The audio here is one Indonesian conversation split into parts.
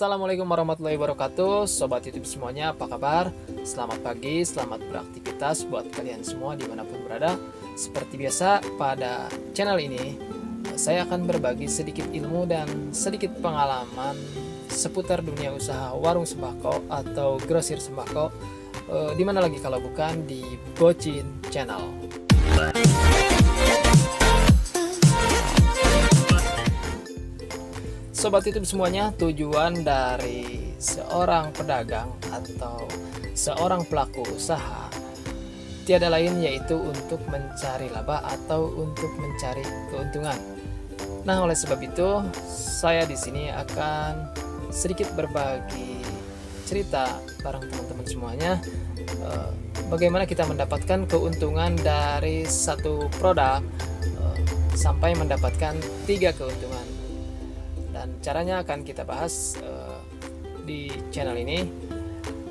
Assalamualaikum warahmatullahi wabarakatuh. Sobat YouTube semuanya, apa kabar? Selamat pagi, selamat beraktivitas buat kalian semua dimanapun berada. Seperti biasa, pada channel ini saya akan berbagi sedikit ilmu dan sedikit pengalaman seputar dunia usaha warung sembako atau grosir sembako. Di mana lagi kalau bukan di Bocin Channel. Sobat YouTube semuanya, tujuan dari seorang pedagang atau seorang pelaku usaha tiada lain yaitu untuk mencari laba atau untuk mencari keuntungan. Nah, oleh sebab itu saya di sini akan sedikit berbagi cerita bareng teman-teman semuanya, bagaimana kita mendapatkan keuntungan dari satu produk sampai mendapatkan 3 keuntungan. Dan caranya akan kita bahas di channel ini.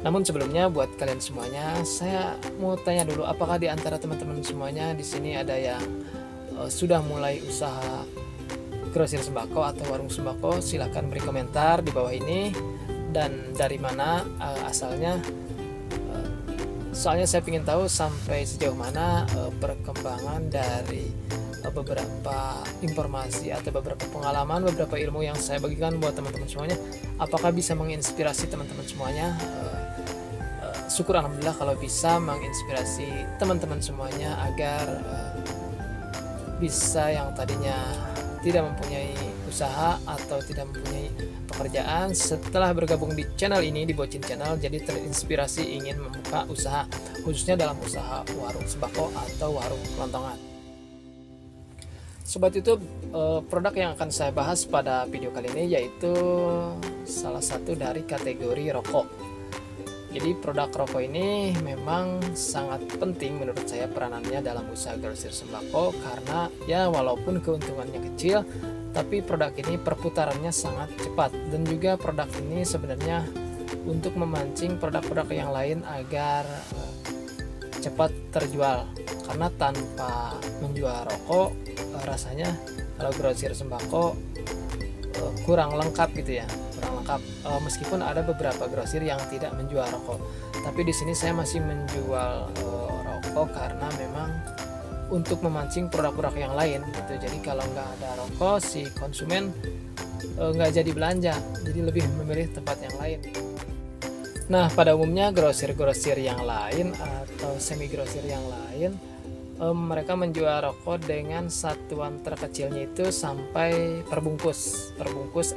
Namun sebelumnya buat kalian semuanya, saya mau tanya dulu, apakah di antara teman-teman semuanya di sini ada yang sudah mulai usaha grosir sembako atau warung sembako? Silahkan beri komentar di bawah ini, dan dari mana asalnya. Soalnya saya ingin tahu sampai sejauh mana perkembangan dari beberapa informasi atau beberapa pengalaman, beberapa ilmu yang saya bagikan buat teman-teman semuanya, apakah bisa menginspirasi teman-teman semuanya. Syukur alhamdulillah kalau bisa menginspirasi teman-teman semuanya agar bisa yang tadinya tidak mempunyai usaha atau tidak mempunyai pekerjaan, setelah bergabung di channel ini, di Bocin Channel, jadi terinspirasi ingin membuka usaha, khususnya dalam usaha warung sembako atau warung kelontongan. Sobat YouTube, produk yang akan saya bahas pada video kali ini yaitu salah satu dari kategori rokok. Jadi produk rokok ini memang sangat penting menurut saya peranannya dalam usaha grosir sembako, karena ya walaupun keuntungannya kecil, tapi produk ini perputarannya sangat cepat, dan juga produk ini sebenarnya untuk memancing produk-produk yang lain agar cepat terjual, karena tanpa menjual rokok rasanya kalau grosir sembako kurang lengkap gitu ya, kurang lengkap. Meskipun ada beberapa grosir yang tidak menjual rokok, tapi di sini saya masih menjual rokok karena memang untuk memancing produk-produk yang lain gitu. Jadi kalau nggak ada rokok, si konsumen nggak jadi belanja, jadi lebih memilih tempat yang lain. Nah, pada umumnya grosir-grosir yang lain atau semi grosir yang lain, mereka menjual rokok dengan satuan terkecilnya itu sampai perbungkus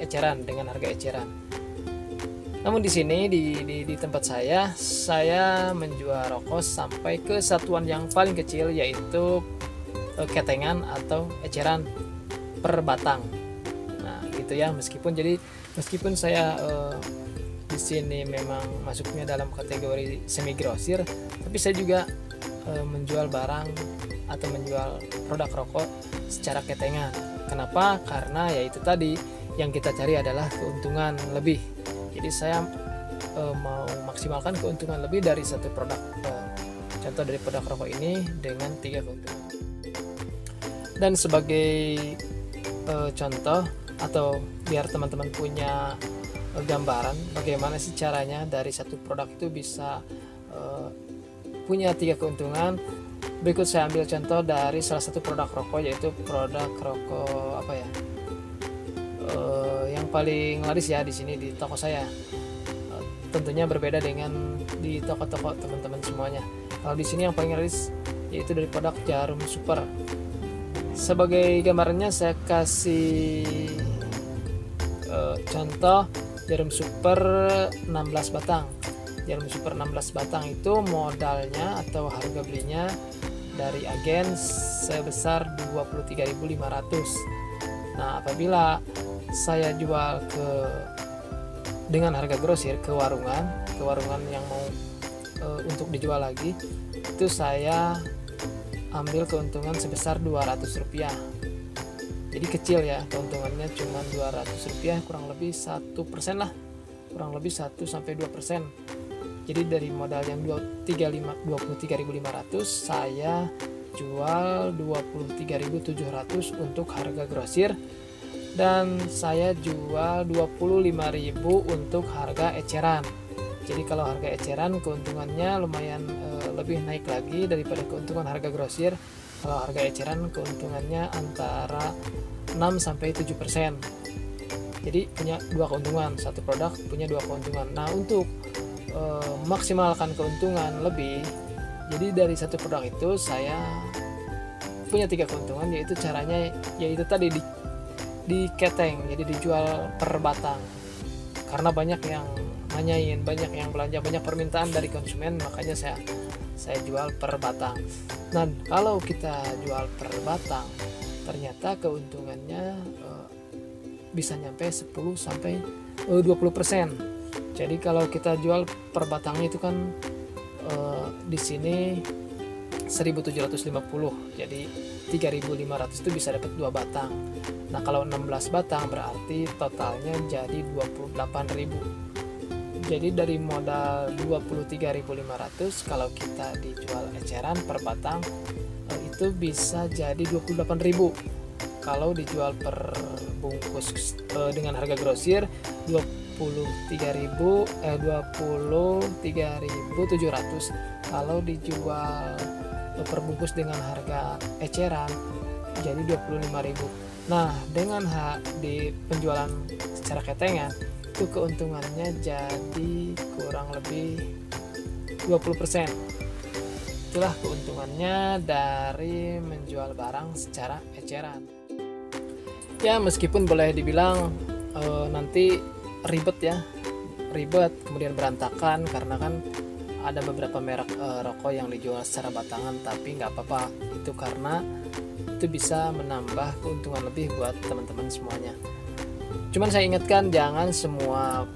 eceran dengan harga eceran. Namun di sini di tempat saya menjual rokok sampai ke satuan yang paling kecil, yaitu ketengan atau eceran per batang. Nah, gitu ya. Meskipun saya di sini memang masuknya dalam kategori semi grosir, tapi saya juga menjual barang atau menjual produk rokok secara ketengan. Kenapa? Karena yaitu tadi, yang kita cari adalah keuntungan lebih. Jadi saya mau maksimalkan keuntungan lebih dari satu produk. Contoh dari produk rokok ini dengan 3 keuntungan. Dan sebagai contoh atau biar teman-teman punya gambaran bagaimana sih caranya dari satu produk itu bisa punya 3 keuntungan, berikut saya ambil contoh dari salah satu produk rokok, yaitu produk rokok apa ya, yang paling laris ya di sini di toko saya. Tentunya berbeda dengan di toko-toko teman-teman semuanya. Kalau di sini yang paling laris yaitu dari produk jarum super. Sebagai gambarannya saya kasih contoh jarum super 16 batang. Jarum super 16 batang itu modalnya atau harga belinya dari agen sebesar 23.500. Nah, apabila saya jual dengan harga grosir ke warungan yang mau untuk dijual lagi, itu saya ambil keuntungan sebesar Rp200. Jadi kecil ya, keuntungannya cuma Rp200, kurang lebih 1% lah, kurang lebih 1-2%. Jadi dari modal yang 23.500 saya jual 23.700 untuk harga grosir, dan saya jual 25.000 untuk harga eceran. Jadi kalau harga eceran keuntungannya lumayan lebih naik lagi daripada keuntungan harga grosir. Kalau harga eceran keuntungannya antara 6-7%. Jadi punya dua keuntungan, satu produk punya dua keuntungan. Nah, untuk maksimalkan keuntungan lebih, jadi dari satu produk itu saya punya 3 keuntungan, yaitu caranya yaitu tadi di keteng, jadi dijual per batang. Karena banyak yang nanyain, banyak yang belanja, banyak permintaan dari konsumen, makanya saya jual per batang. Nah, kalau kita jual per batang, ternyata keuntungannya bisa nyampe 10-20%. Jadi kalau kita jual per batangnya itu kan di sini 1.750, jadi 3.500 itu bisa dapat 2 batang. Nah, kalau 16 batang berarti totalnya jadi 28.000. Jadi dari modal 23.500, kalau kita dijual eceran per batang itu bisa jadi 28.000. Kalau dijual per bungkus dengan harga grosir 23.700. Kalau dijual per bungkus dengan harga eceran jadi 25.000. Nah, dengan di penjualan secara ketengan itu keuntungannya jadi kurang lebih 20%. Itulah keuntungannya dari menjual barang secara eceran. Ya, meskipun boleh dibilang nanti ribet kemudian berantakan, karena kan ada beberapa merek rokok yang dijual secara batangan, tapi nggak apa-apa, itu karena itu bisa menambah keuntungan lebih buat teman-teman semuanya. Cuman saya ingatkan, jangan semua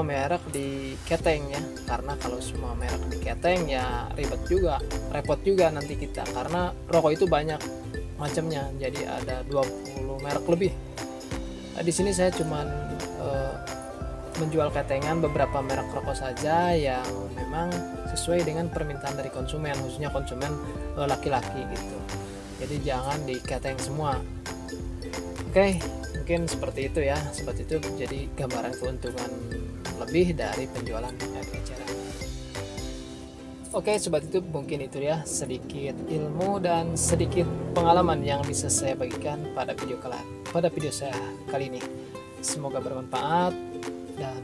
merek di keteng ya, karena kalau semua merek di keteng ya repot juga nanti kita, karena rokok itu banyak macamnya, jadi ada 20 merek lebih. Nah, di sini saya cuman menjual ketengan beberapa merek rokok saja yang memang sesuai dengan permintaan dari konsumen, khususnya konsumen laki-laki gitu. Jadi jangan diketeng semua. Oke, mungkin seperti itu ya, seperti itu. Jadi gambaran keuntungan lebih dari penjualan eceran. Oke sobat YouTube, mungkin itu ya sedikit ilmu dan sedikit pengalaman yang bisa saya bagikan pada video saya kali ini. Semoga bermanfaat, dan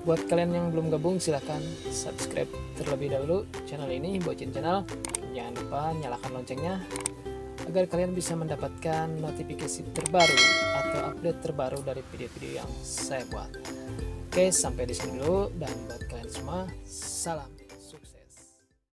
buat kalian yang belum gabung silahkan subscribe terlebih dahulu channel ini, Bocin Channel. Jangan lupa nyalakan loncengnya agar kalian bisa mendapatkan notifikasi terbaru atau update terbaru dari video-video yang saya buat. Oke, sampai di sini dulu, dan buat kalian semua, salam.